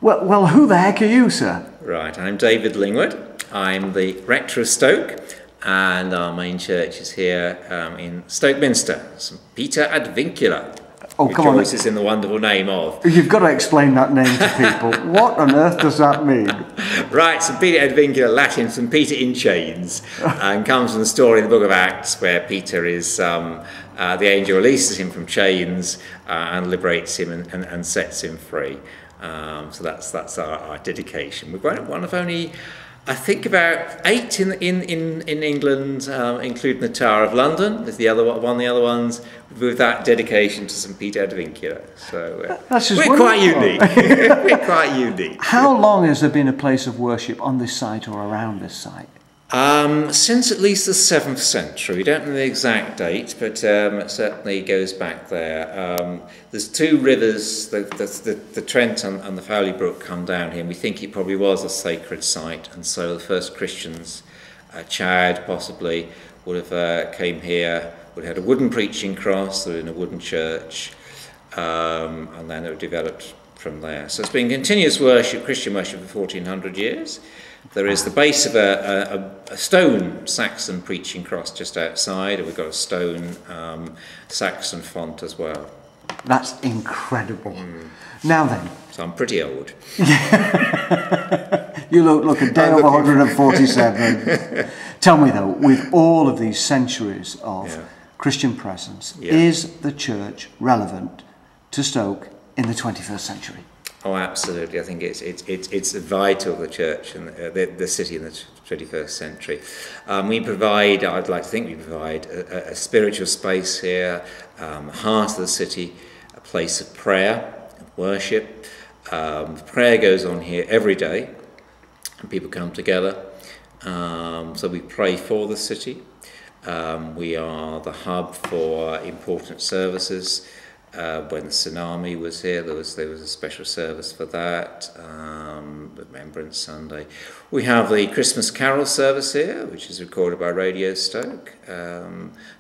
Well, who the heck are you, sir? Right, I'm David Lingwood. I'm the rector of Stoke, and our main church is here in Stoke Minster, St Peter ad Vincula. Oh, come on. Rejoices in the wonderful name of. You've got to explain that name to people. What on earth does that mean? Right, St Peter ad Vincula, Latin, St Peter in chains, and comes from the story in the book of Acts where Peter is, the angel releases him from chains and liberates him and sets him free. So that's our dedication. We're one of only, I think, about 8 in England, including the Tower of London. There's the other ones with that dedication to St Peter ad Vincula. So we're quite unique. We're quite unique. How long has there been a place of worship on this site or around this site? Since at least the 7th century. We don't know the exact date, but it certainly goes back there. There's 2 rivers, the Trent and the Fowley Brook, come down here, and we think it probably was a sacred site, and so the first Christians, Chad possibly, would have came here, would have had a wooden preaching cross, they were in a wooden church, and then it developed from there. So it's been continuous worship, Christian worship, for 1400 years. There is the base of a stone Saxon preaching cross just outside, and we've got a stone Saxon font as well. That's incredible. Now then. So I'm pretty old. You look a day over 147. Tell me though, with all of these centuries of Christian presence, is the church relevant to Stoke in the 21st century? Oh, absolutely. I think it's vital, the church and the city in the 21st century. We provide, I'd like to think we provide a spiritual space here, heart of the city, a place of prayer, worship. Prayer goes on here every day, and people come together. So we pray for the city. We are the hub for important services. When the tsunami was here, there was a special service for that, Remembrance Sunday. We have the Christmas Carol service here, which is recorded by Radio Stoke.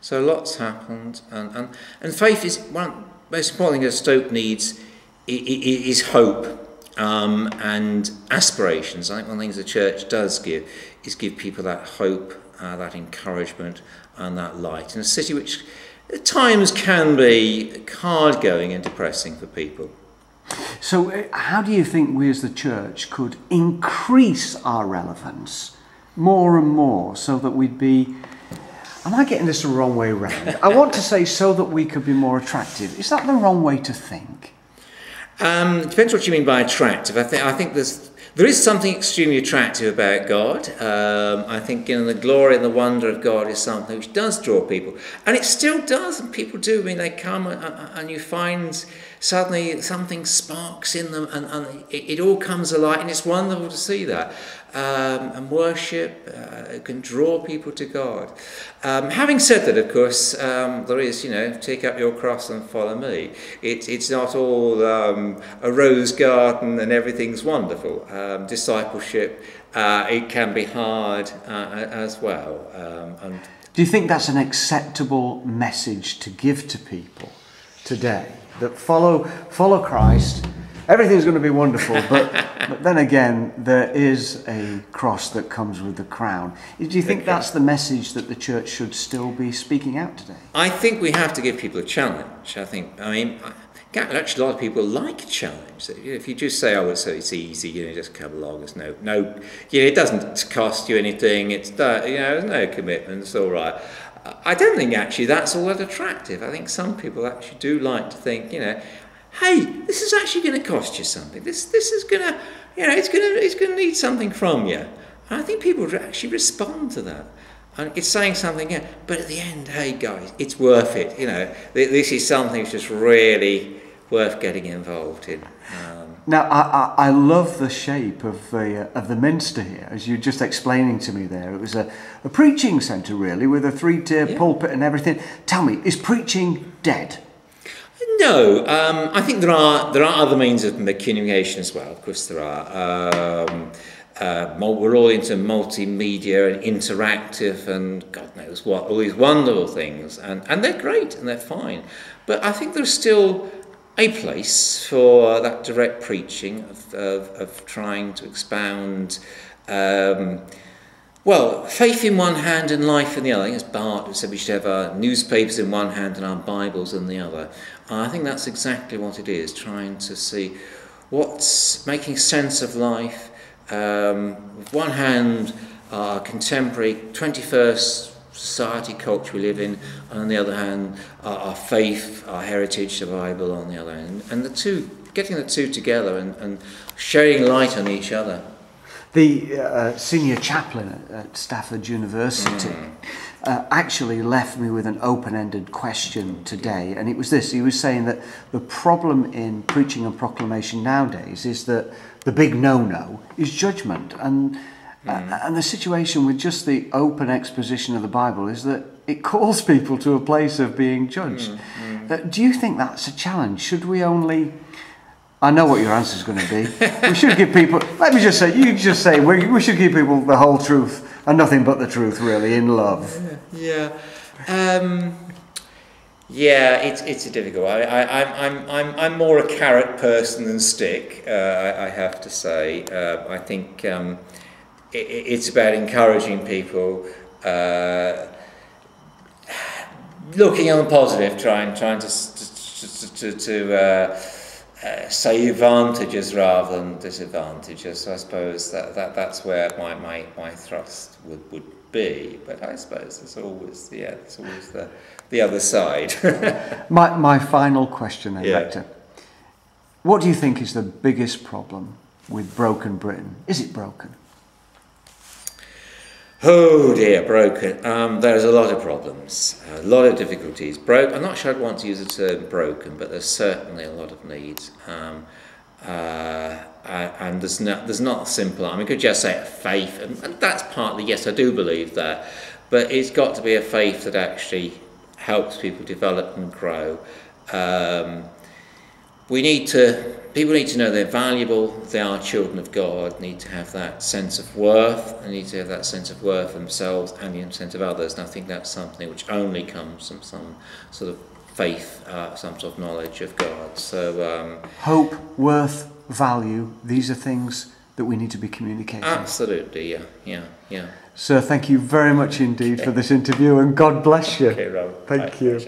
So lots happened, and faith is one of the most important things that Stoke needs is hope and aspirations. I think one of the things the church does give is give people that hope, that encouragement, and that light in a city which at times can be hard-going and depressing for people. So how do you think we as the church could increase our relevance more and more so that we'd be, am I getting this the wrong way around? I want to say so that we could be more attractive. Is that the wrong way to think? Depends what you mean by attractive. I think there is something extremely attractive about God. I think the glory and the wonder of God is something which does draw people. And it still does, and people do. I mean, they come and you find suddenly something sparks in them, and it all comes alive, and it's wonderful to see that. And worship can draw people to God. Having said that, of course, there is, take up your cross and follow me. It's not all a rose garden and everything's wonderful. Discipleship, it can be hard as well. Do you think that's an acceptable message to give to people today? That follow Christ, everything's going to be wonderful, but then again, there is a cross that comes with the crown. Do you think that's the message that the church should still be speaking out today? I think we have to give people a challenge. Actually, a lot of people like a challenge. If you just say, "Oh, so it's easy," just come along. There's no, it doesn't cost you anything. It's there's no commitment. It's all right. I don't think actually that's all that attractive. I think some people actually do like to think, hey, this is actually going to cost you something. This is going to, it's going to need something from you. And I think people actually respond to that. And it's saying something, but at the end, hey guys, it's worth it. This is something that's just really worth getting involved in. Now, I love the shape of the minster here, as you were just explaining to me there. It was a preaching centre, really, with a 3-tier pulpit and everything. Tell me, is preaching dead? No, I think there are other means of communication as well. Of course, there are. We're all into multimedia and interactive and God knows what, all these wonderful things, and they're great and they're fine. But I think there's still a place for that direct preaching of trying to expound, well, faith in one hand and life in the other. I think as Bart said, we should have our newspapers in one hand and our Bibles in the other. I think that's exactly what it is, trying to see what's making sense of life. With one hand, our contemporary 21st society culture we live in, and on the other hand, our faith, our heritage, the Bible on the other end. And the two, getting the two together and shedding light on each other. The senior chaplain at Stafford University actually left me with an open-ended question today, and it was this. He was saying that the problem in preaching and proclamation nowadays is that the big no-no is judgment, and the situation with just the open exposition of the Bible is that it calls people to a place of being judged. Do you think that's a challenge? Should we only... I know what your answer is going to be. We should give people... Let me just say, you just say, we should give people the whole truth and nothing but the truth, really, in love. Yeah. Yeah, it's a difficult one. I'm more a carrot person than stick, I have to say. I think it's about encouraging people, looking on the positive, trying to say advantages rather than disadvantages. So I suppose that's where my thrust would be. But I suppose there's always the other side. my final question then, Rector. What do you think is the biggest problem with broken Britain? Is it broken? Oh dear, broken. There's a lot of problems, a lot of difficulties. I'm not sure I'd want to use the term broken, but there's certainly a lot of needs. And there's not a simple, I mean, could just say faith, and that's partly, yes, I do believe that, but it's got to be a faith that actually helps people develop and grow. People need to know they're valuable, they are children of God, need to have that sense of worth, they need to have that sense of worth themselves and the sense of others, and I think that's something which only comes from some sort of faith, some sort of knowledge of God. So hope, worth, value, these are things that we need to be communicating. Absolutely, yeah. Sir, thank you very much indeed for this interview, and God bless you. Okay, Rob. Thank you.